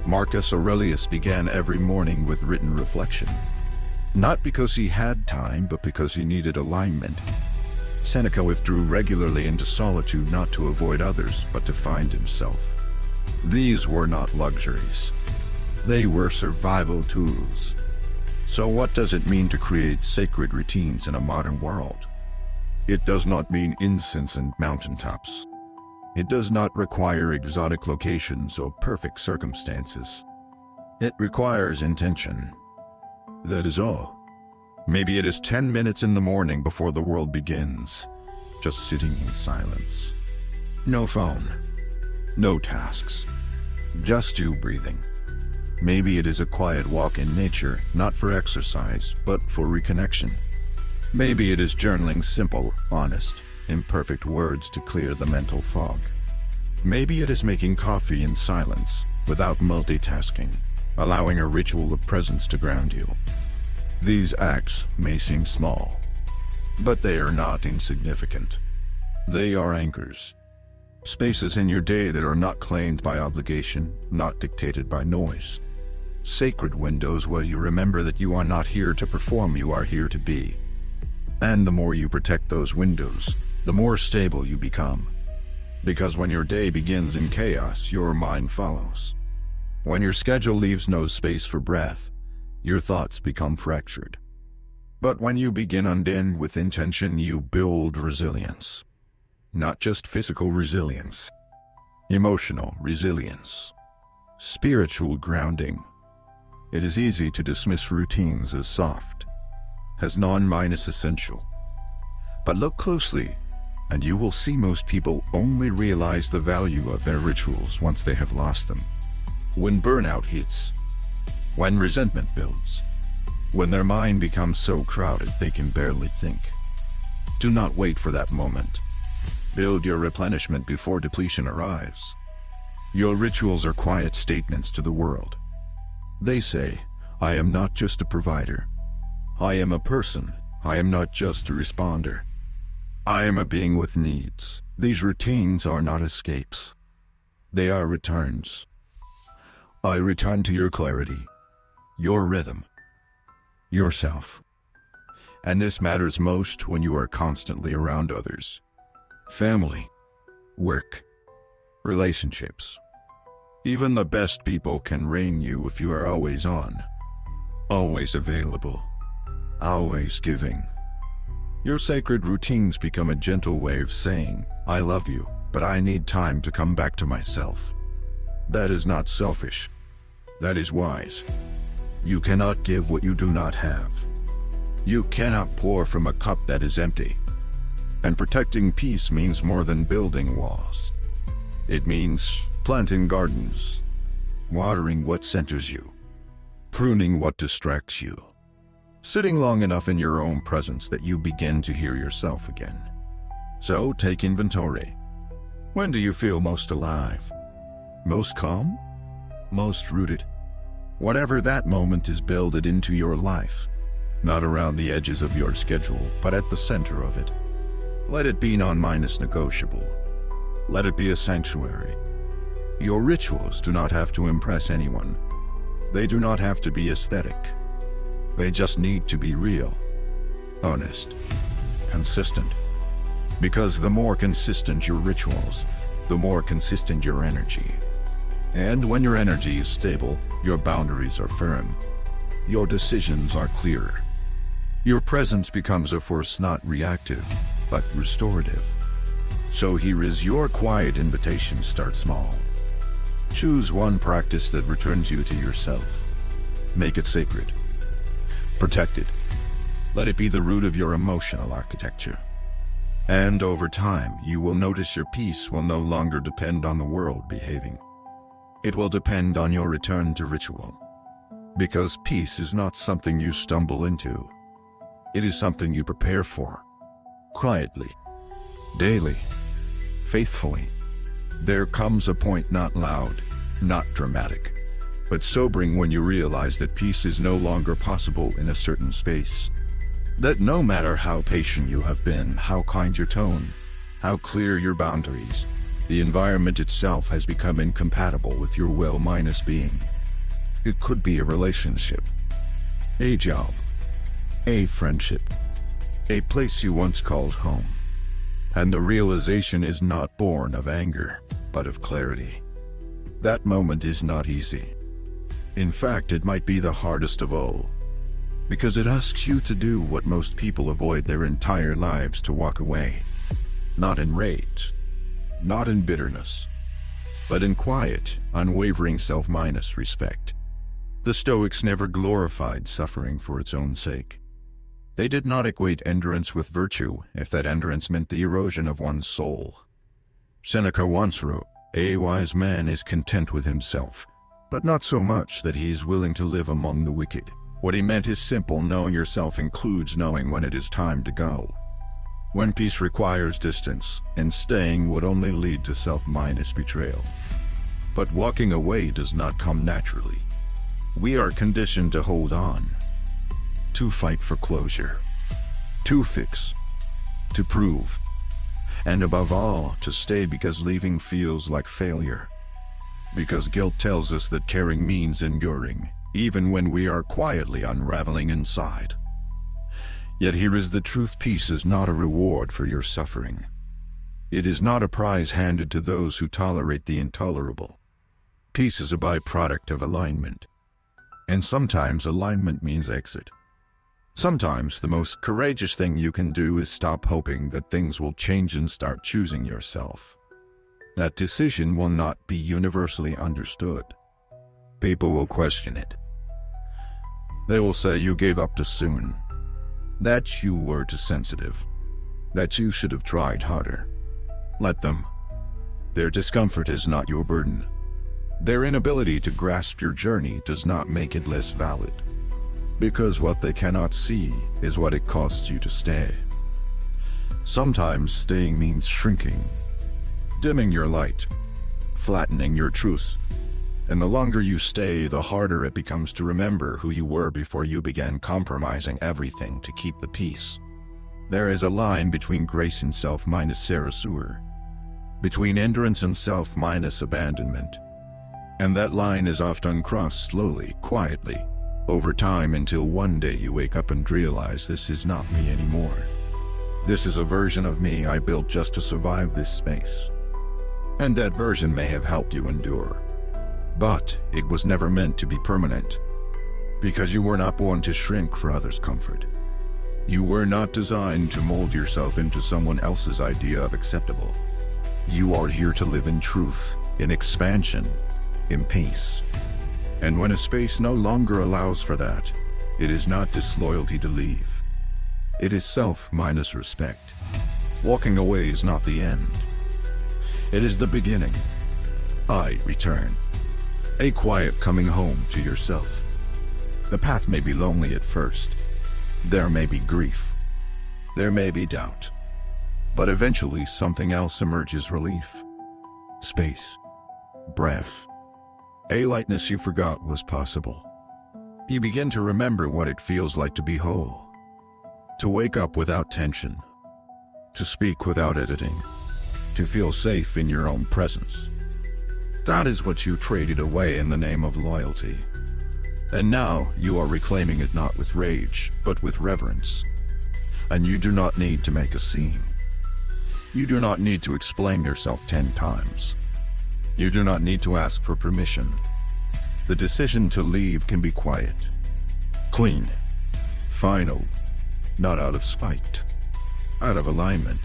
Marcus Aurelius began every morning with written reflection. Not because he had time, but because he needed alignment. Seneca withdrew regularly into solitude, not to avoid others, but to find himself. These were not luxuries. They were survival tools. So what does it mean to create sacred routines in a modern world? It does not mean incense and mountaintops. It does not require exotic locations or perfect circumstances. It requires intention. That is all. Maybe it is 10 minutes in the morning before the world begins, just sitting in silence. No phone, no tasks, just you breathing. Maybe it is a quiet walk in nature, not for exercise, but for reconnection. Maybe it is journaling simple, honest, imperfect words to clear the mental fog. Maybe it is making coffee in silence, without multitasking, allowing a ritual of presence to ground you. These acts may seem small, but they are not insignificant. They are anchors. Spaces in your day that are not claimed by obligation, not dictated by noise. Sacred windows where you remember that you are not here to perform, you are here to be. And the more you protect those windows, the more stable you become. Because when your day begins in chaos, your mind follows. When your schedule leaves no space for breath, your thoughts become fractured. But when you begin undimmed with intention, you build resilience. Not just physical resilience, emotional resilience, spiritual grounding. It is easy to dismiss routines as soft, as non-essential. But look closely, and you will see most people only realize the value of their rituals once they have lost them. When burnout hits, when resentment builds, when their mind becomes so crowded they can barely think. Do not wait for that moment. Build your replenishment before depletion arrives. Your rituals are quiet statements to the world. They say, I am not just a provider. I am a person. I am not just a responder. I am a being with needs. These routines are not escapes. They are returns. I return to your clarity, your rhythm, yourself. And this matters most when you are constantly around others. Family, work, relationships. Even the best people can drain you if you are always on, always available, always giving. Your sacred routines become a gentle way of saying, I love you, but I need time to come back to myself. That is not selfish. That is wise. You cannot give what you do not have. You cannot pour from a cup that is empty. And protecting peace means more than building walls. It means planting gardens, watering what centers you, pruning what distracts you, sitting long enough in your own presence that you begin to hear yourself again. So take inventory. When do you feel most alive? Most calm? Most rooted? Whatever that moment is, build it into your life. Not around the edges of your schedule, but at the center of it. Let it be non-negotiable. Let it be a sanctuary. Your rituals do not have to impress anyone. They do not have to be aesthetic. They just need to be real, honest, consistent. Because the more consistent your rituals, the more consistent your energy. And when your energy is stable, your boundaries are firm. Your decisions are clear. Your presence becomes a force not reactive, but restorative. So here is your quiet invitation. Start small. Choose one practice that returns you to yourself. Make it sacred. Protect it. Let it be the root of your emotional architecture. And over time, you will notice your peace will no longer depend on the world behaving. It will depend on your return to ritual. Because peace is not something you stumble into. It is something you prepare for. Quietly. Daily. Faithfully. There comes a point, not loud, not dramatic, but sobering, when you realize that peace is no longer possible in a certain space. That no matter how patient you have been, how kind your tone, how clear your boundaries, the environment itself has become incompatible with your well-being. It could be a relationship, a job, a friendship, a place you once called home. And the realization is not born of anger, but of clarity. That moment is not easy. In fact, it might be the hardest of all. Because it asks you to do what most people avoid their entire lives: to walk away. Not in rage, not in bitterness, but in quiet, unwavering self-respect. The Stoics never glorified suffering for its own sake. They did not equate endurance with virtue, if that endurance meant the erosion of one's soul. Seneca once wrote, "A wise man is content with himself, but not so much that he is willing to live among the wicked." What he meant is simple: knowing yourself includes knowing when it is time to go. When peace requires distance, and staying would only lead to self-betrayal. But walking away does not come naturally. We are conditioned to hold on, to fight for closure, to fix, to prove. And above all, to stay because leaving feels like failure. Because guilt tells us that caring means enduring, even when we are quietly unraveling inside. Yet here is the truth: peace is not a reward for your suffering. It is not a prize handed to those who tolerate the intolerable. Peace is a byproduct of alignment. And sometimes alignment means exit. Sometimes the most courageous thing you can do is stop hoping that things will change and start choosing yourself. That decision will not be universally understood. People will question it. They will say you gave up too soon, that you were too sensitive, that you should have tried harder. Let them. Their discomfort is not your burden. Their inability to grasp your journey does not make it less valid. Because what they cannot see is what it costs you to stay. Sometimes staying means shrinking, dimming your light, flattening your truth. And the longer you stay, the harder it becomes to remember who you were before you began compromising everything to keep the peace. There is a line between grace and self minus sarasur, between endurance and self minus abandonment. And that line is often crossed slowly, quietly, over time, until one day you wake up and realize, this is not me anymore. This is a version of me I built just to survive this space. And that version may have helped you endure. But it was never meant to be permanent. Because you were not born to shrink for others' comfort. You were not designed to mold yourself into someone else's idea of acceptable. You are here to live in truth, in expansion, in peace. And when a space no longer allows for that, it is not disloyalty to leave. It is self minus respect. Walking away is not the end. It is the beginning. I return. A quiet coming home to yourself. The path may be lonely at first. There may be grief. There may be doubt. But eventually something else emerges: relief, space, breath. A lightness you forgot was possible. You begin to remember what it feels like to be whole. To wake up without tension. To speak without editing. To feel safe in your own presence. That is what you traded away in the name of loyalty. And now you are reclaiming it, not with rage, but with reverence. And you do not need to make a scene. You do not need to explain yourself 10 times. You do not need to ask for permission. The decision to leave can be quiet, clean, final, not out of spite, out of alignment.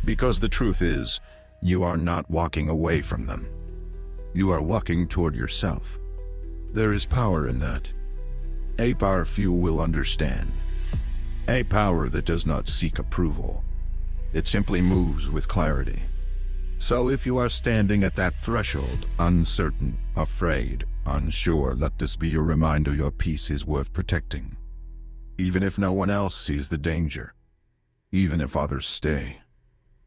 Because the truth is, you are not walking away from them. You are walking toward yourself. There is power in that. A power few will understand. A power that does not seek approval. It simply moves with clarity. So if you are standing at that threshold, uncertain, afraid, unsure, let this be your reminder: your peace is worth protecting. Even if no one else sees the danger. Even if others stay.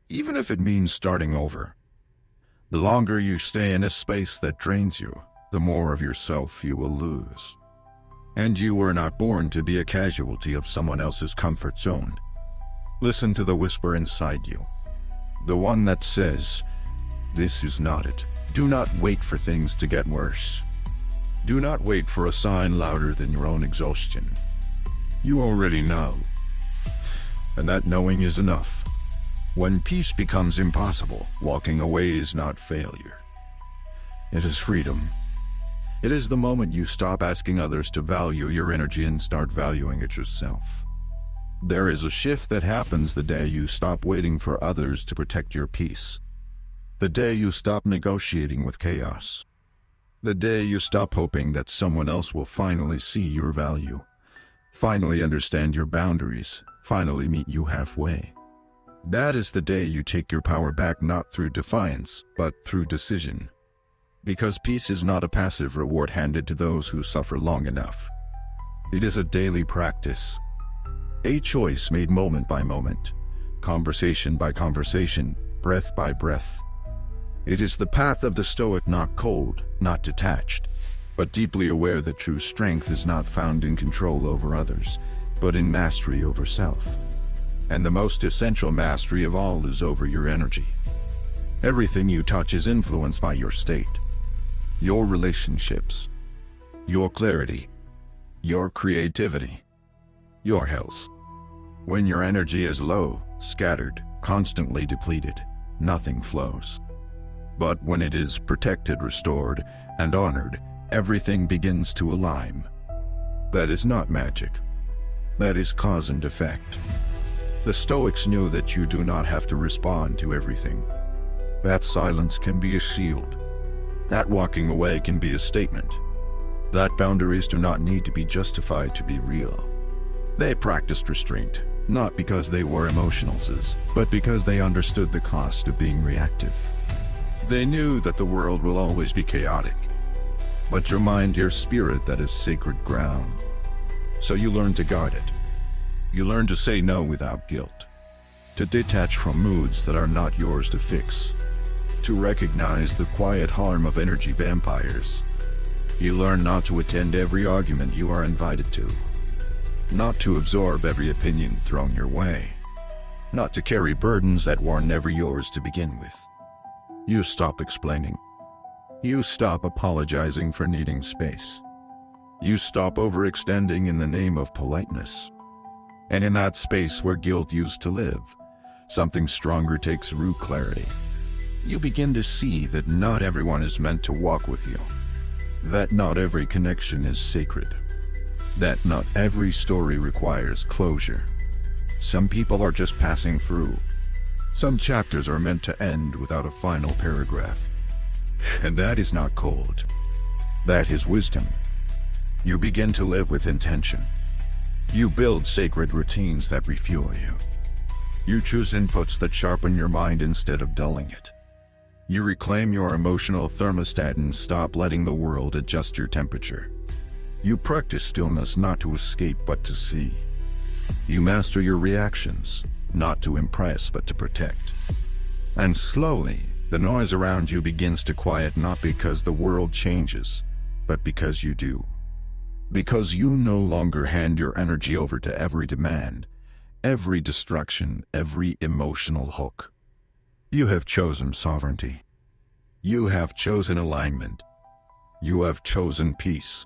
Even if it means starting over. The longer you stay in a space that drains you, the more of yourself you will lose. And you were not born to be a casualty of someone else's comfort zone. Listen to the whisper inside you. The one that says, this is not it. Do not wait for things to get worse. Do not wait for a sign louder than your own exhaustion. You already know. And that knowing is enough. When peace becomes impossible, walking away is not failure. It is freedom. It is the moment you stop asking others to value your energy and start valuing it yourself. There is a shift that happens the day you stop waiting for others to protect your peace. The day you stop negotiating with chaos. The day you stop hoping that someone else will finally see your value, finally understand your boundaries, finally meet you halfway. That is the day you take your power back, not through defiance, but through decision. Because peace is not a passive reward handed to those who suffer long enough. It is a daily practice. A choice made moment by moment, conversation by conversation, breath by breath. It is the path of the Stoic, not cold, not detached, but deeply aware that true strength is not found in control over others, but in mastery over self. And the most essential mastery of all is over your energy. Everything you touch is influenced by your state, your relationships, your clarity, your creativity, your health. When your energy is low, scattered, constantly depleted, nothing flows. But when it is protected, restored, and honored, everything begins to align. That is not magic. That is cause and effect. The Stoics knew that you do not have to respond to everything. That silence can be a shield. That walking away can be a statement. That boundaries do not need to be justified to be real. They practiced restraint, not because they were emotionalists, but because they understood the cost of being reactive. They knew that the world will always be chaotic, but remind your spirit that is sacred ground. So you learn to guard it. You learn to say no without guilt, to detach from moods that are not yours to fix, to recognize the quiet harm of energy vampires. You learn not to attend every argument you are invited to, not to absorb every opinion thrown your way, not to carry burdens that were never yours to begin with. You stop explaining. You stop apologizing for needing space. You stop overextending in the name of politeness. And in that space where guilt used to live, something stronger takes root: clarity. You begin to see that not everyone is meant to walk with you, that not every connection is sacred, that not every story requires closure. Some people are just passing through. Some chapters are meant to end without a final paragraph. And that is not cold. That is wisdom. You begin to live with intention. You build sacred routines that refuel you. You choose inputs that sharpen your mind instead of dulling it. You reclaim your emotional thermostat and stop letting the world adjust your temperature. You practice stillness not to escape but to see. You master your reactions, not to impress but to protect. And slowly, the noise around you begins to quiet, not because the world changes, but because you do. Because you no longer hand your energy over to every demand, every distraction, every emotional hook. You have chosen sovereignty. You have chosen alignment. You have chosen peace.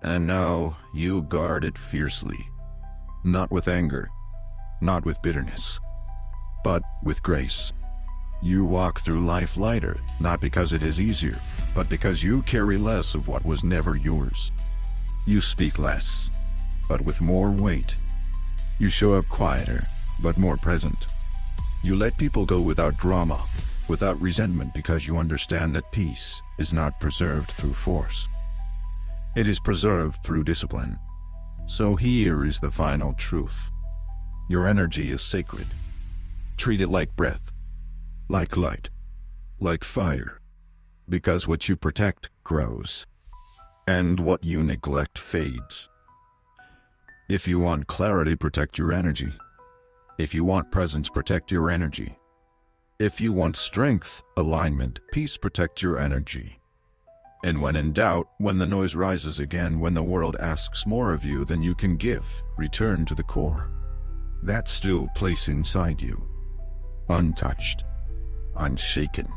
And now you guard it fiercely. Not with anger, not with bitterness, but with grace. You walk through life lighter, not because it is easier, but because you carry less of what was never yours. You speak less, but with more weight. You show up quieter, but more present. You let people go without drama, without resentment, because you understand that peace is not preserved through force. It is preserved through discipline. So here is the final truth. Your energy is sacred. Treat it like breath, like light, like fire, because what you protect grows, and what you neglect fades. If you want clarity, protect your energy. If you want presence, protect your energy. If you want strength, alignment, peace, protect your energy. And when in doubt, when the noise rises again, when the world asks more of you than you can give, return to the core. That still place inside you, untouched, unshaken,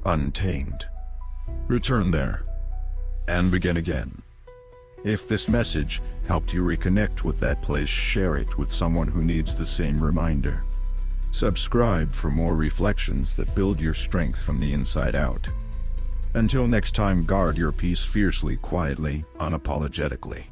untamed. Return there, and begin again. If this message helped you reconnect with that place, share it with someone who needs the same reminder. Subscribe for more reflections that build your strength from the inside out. Until next time, guard your peace fiercely, quietly, unapologetically.